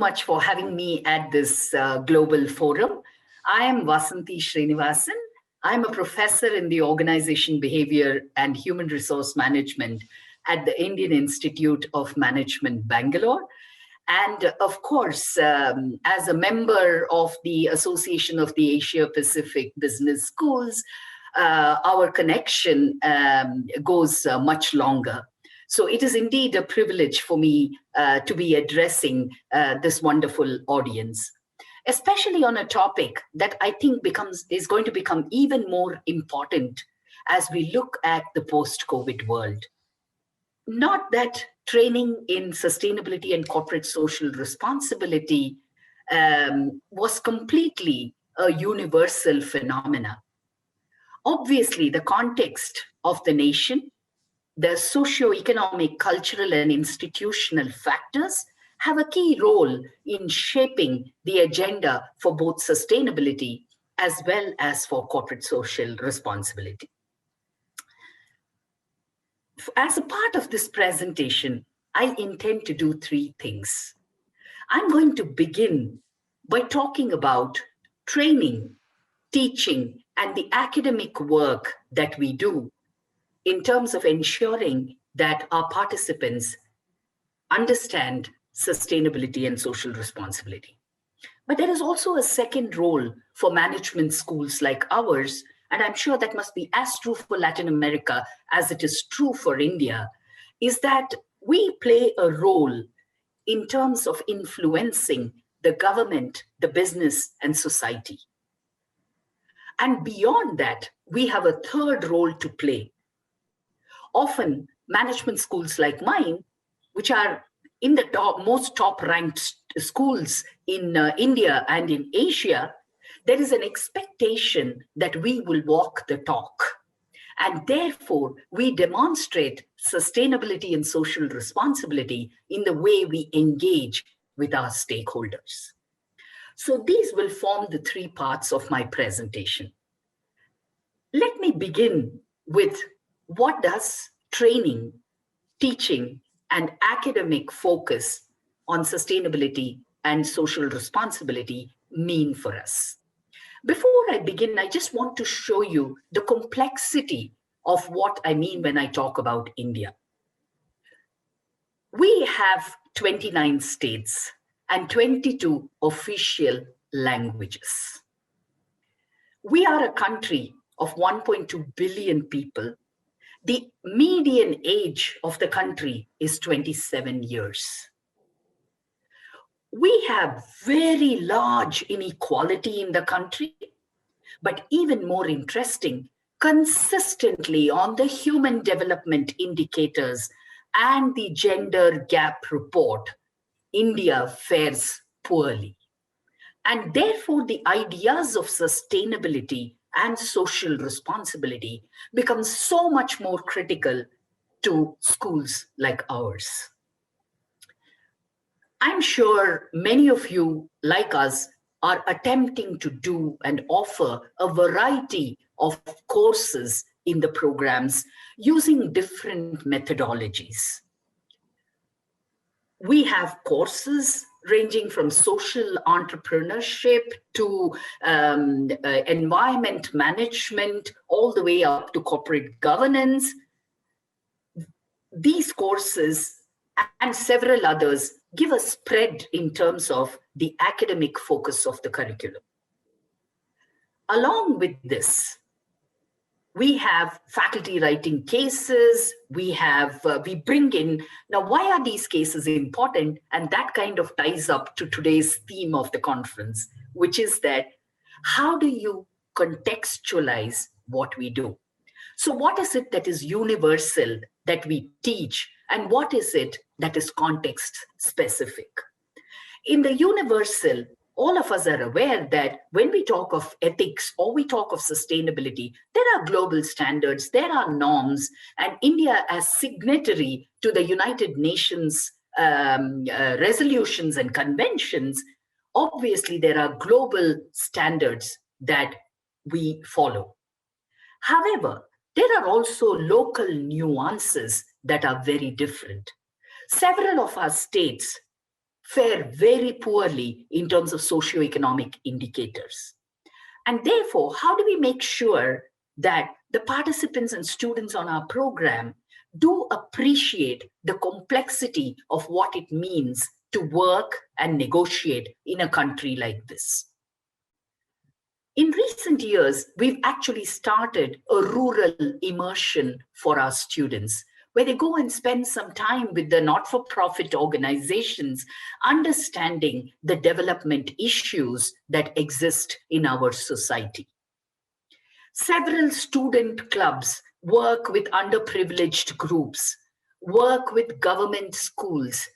much for having me at this global forum. I am Vasanthi Srinivasan. I'm a professor in the Organization Behavior and Human Resource Management at the Indian Institute of Management, Bangalore. And of course, as a member of the Association of the Asia Pacific Business Schools, our connection goes much longer. So it is indeed a privilege for me to be addressing this wonderful audience, especially on a topic that I think is going to become even more important as we look at the post-COVID world. Not that training in sustainability and corporate social responsibility was completely a universal phenomena. Obviously, the context of the nation, the socio-economic, cultural, and institutional factors have a key role in shaping the agenda for both sustainability as well as for corporate social responsibility. As a part of this presentation, I intend to do three things. I'm going to begin by talking about training, teaching, and the academic work that we do in terms of ensuring that our participants understand sustainability and social responsibility. But there is also a second role for management schools like ours, and I'm sure that must be as true for Latin America as it is true for India, is that we play a role in terms of influencing the government, the business, and society. And beyond that, we have a third role to play. Often, management schools like mine, which are in the most top-ranked schools in India and in Asia, there is an expectation that we will walk the talk. And therefore, we demonstrate sustainability and social responsibility in the way we engage with our stakeholders. So these will form the three parts of my presentation. Let me begin with what does training, teaching, and academic focus on sustainability and social responsibility mean for us. Before I begin, I just want to show you the complexity of what I mean when I talk about India. We have 29 states and 22 official languages. We are a country of 1.2 billion people. The median age of the country is 27 years. We have very large inequality in the country, but even more interesting, consistently on the Human Development Indicators and the Gender Gap Report, India fares poorly. And therefore, the ideas of sustainability and social responsibility become so much more critical to schools like ours. I'm sure many of you, like us, are attempting to do and offer a variety of courses in the programs using different methodologies. We have courses ranging from social entrepreneurship to environment management, all the way up to corporate governance. These courses and several others give a spread in terms of the academic focus of the curriculum. Along with this, we have faculty writing cases, we bring in, now why are these cases important? And that kind of ties up to today's theme of the conference, which is that how do you contextualize what we do? So what is it that is universal that we teach, and what is it that is context specific? In the universal, all of us are aware that when we talk of ethics or we talk of sustainability, there are global standards, there are norms, and India as signatory to the United Nations resolutions and conventions, obviously there are global standards that we follow. However, there are also local nuances that are very different. Several of our states fare very poorly in terms of socioeconomic indicators. And therefore, how do we make sure that the participants and students on our program do appreciate the complexity of what it means to work and negotiate in a country like this? In recent years, we've actually started a rural immersion for our students, where they go and spend some time with the not-for-profit organizations, understanding the development issues that exist in our society. Several student clubs work with underprivileged groups, work with government schools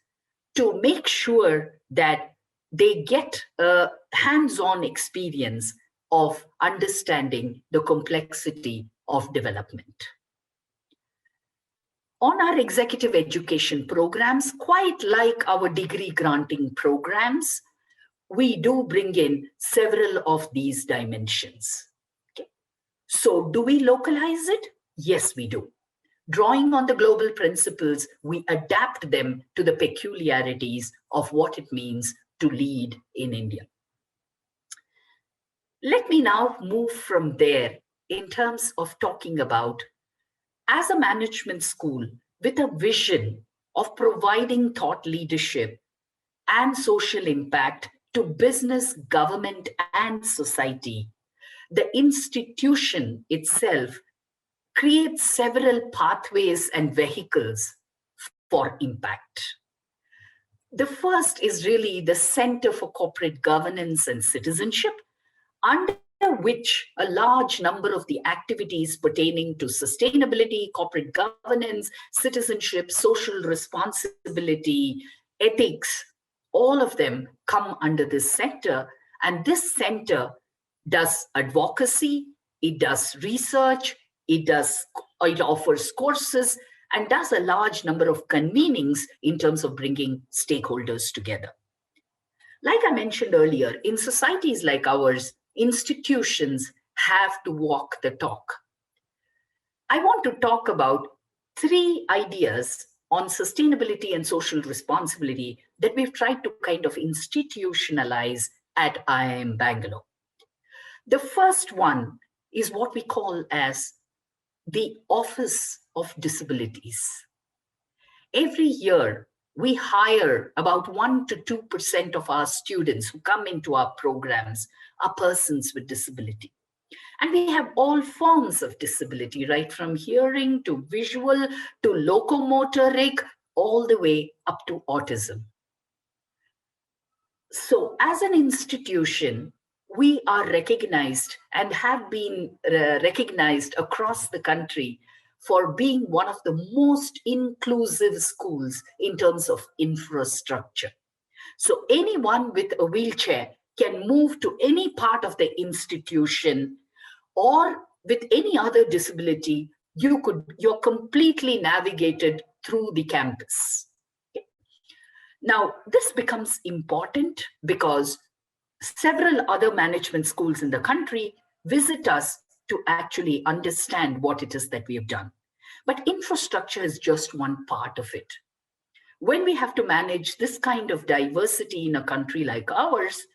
to make sure that they get a hands-on experience of understanding the complexity of development. On our executive education programs, quite like our degree granting programs, we do bring in several of these dimensions. Okay. So do we localize it? Yes, we do. Drawing on the global principles, we adapt them to the peculiarities of what it means to lead in India. Let me now move from there in terms of talking about, as a management school with a vision of providing thought leadership and social impact to business, government, and society, the institution itself creates several pathways and vehicles for impact. The first is really the Center for Corporate Governance and Citizenship, under which a large number of the activities pertaining to sustainability, corporate governance, citizenship, social responsibility, ethics, all of them come under this center. And this center does advocacy, it does research, it offers courses, and does a large number of convenings in terms of bringing stakeholders together. Like I mentioned earlier, in societies like ours, institutions have to walk the talk. I want to talk about 3 ideas on sustainability and social responsibility that we've tried to kind of institutionalize at IIM Bangalore. The first one is what we call as the Office of Disabilities. Every year, we hire about 1 to 2% of our students who come into our programs are persons with disability. And we have all forms of disability, right from hearing to visual to locomotoric, all the way up to autism. So as an institution, we are recognized and have been recognized across the country for being one of the most inclusive schools in terms of infrastructure. So anyone with a wheelchair can move to any part of the institution, or with any other disability, you're completely navigated through the campus. Okay. Now, this becomes important because several other management schools in the country visit us to actually understand what it is that we have done. But infrastructure is just one part of it. When we have to manage this kind of diversity in a country like ours,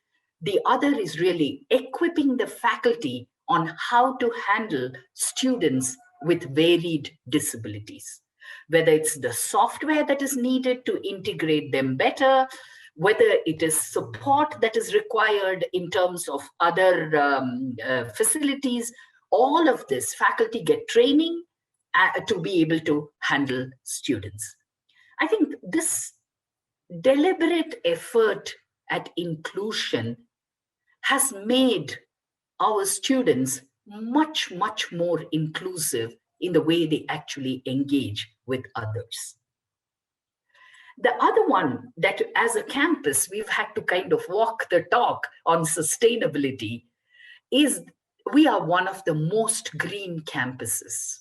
the other is really equipping the faculty on how to handle students with varied disabilities, whether it's the software that is needed to integrate them better, whether it is support that is required in terms of other facilities. All of this, faculty get training to be able to handle students. I think this deliberate effort at inclusion has made our students much, much more inclusive in the way they actually engage with others. The other one that as a campus, we've had to kind of walk the talk on sustainability is we are one of the most green campuses.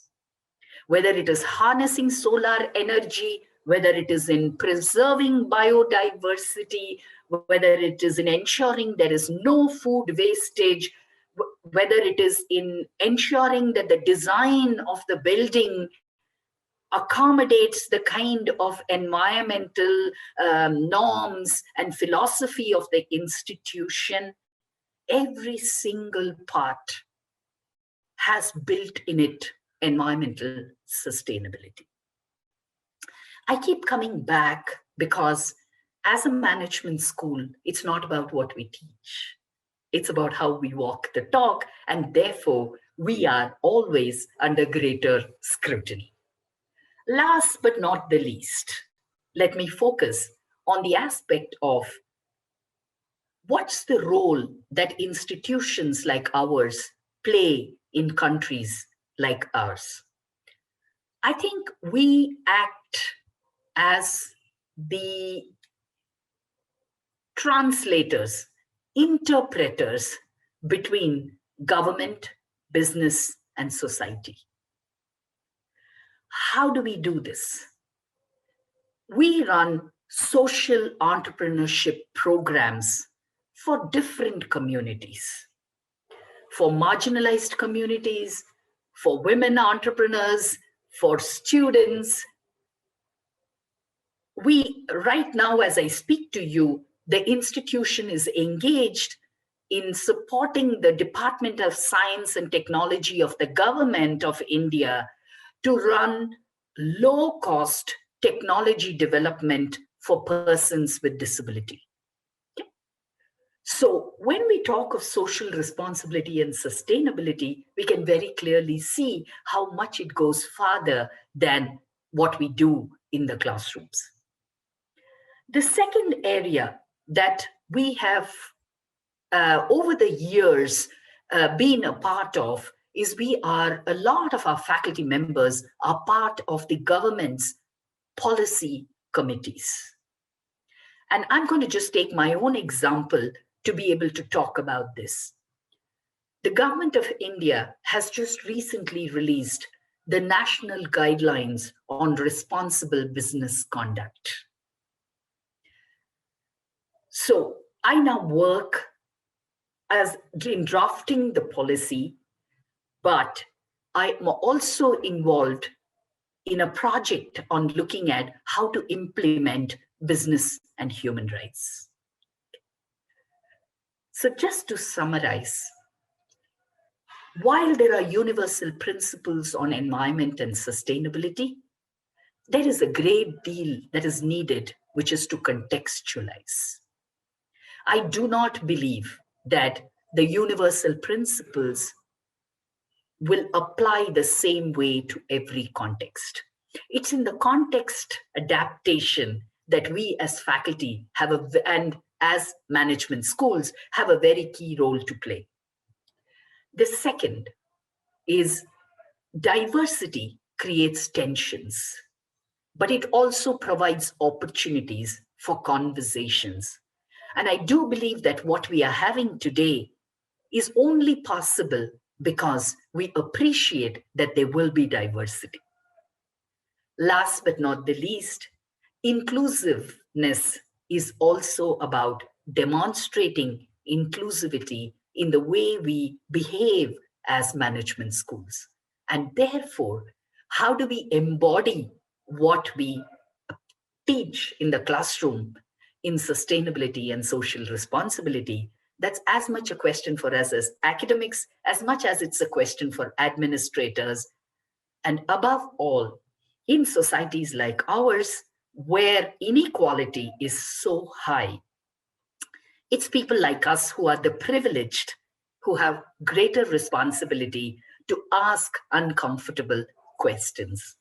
Whether it is harnessing solar energy, whether it is in preserving biodiversity, whether it is in ensuring there is no food wastage, whether it is in ensuring that the design of the building accommodates the kind of environmental norms and philosophy of the institution, every single part has built in it environmental sustainability. I keep coming back because as a management school, it's not about what we teach. It's about how we walk the talk, and therefore we are always under greater scrutiny. Last but not the least, let me focus on the aspect of what's the role that institutions like ours play in countries like ours. I think we act as the translators, interpreters between government, business, and society. How do we do this? We run social entrepreneurship programs for different communities, for marginalized communities, for women entrepreneurs, for students. Right now, as I speak to you, the institution is engaged in supporting the Department of Science and Technology of the Government of India to run low-cost technology development for persons with disability. Okay? So when we talk of social responsibility and sustainability, we can very clearly see how much it goes farther than what we do in the classrooms. The second area that we have over the years been a part of is a lot of our faculty members are part of the government's policy committees. And I'm going to just take my own example to be able to talk about this. The government of India has just recently released the national guidelines on responsible business conduct. So I now work as in drafting the policy, but I am also involved in a project on looking at how to implement business and human rights. So just to summarize, while there are universal principles on environment and sustainability, there is a great deal that is needed, which is to contextualize. I do not believe that the universal principles will apply the same way to every context. It's in the context adaptation that we as faculty and as management schools have a very key role to play. The second is diversity creates tensions, but it also provides opportunities for conversations. And I do believe that what we are having today is only possible because we appreciate that there will be diversity. Last but not the least, inclusiveness is also about demonstrating inclusivity in the way we behave as management schools. And therefore, how do we embody what we teach in the classroom in sustainability and social responsibility? That's as much a question for us as academics, as much as it's a question for administrators. And above all, in societies like ours, where inequality is so high, it's people like us who are the privileged, who have greater responsibility to ask uncomfortable questions.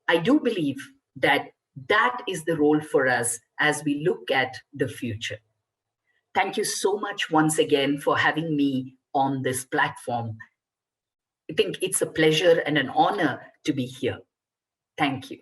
I do believe that that is the role for us as we look at the future. Thank you so much once again for having me on this platform. I think it's a pleasure and an honor to be here. Thank you.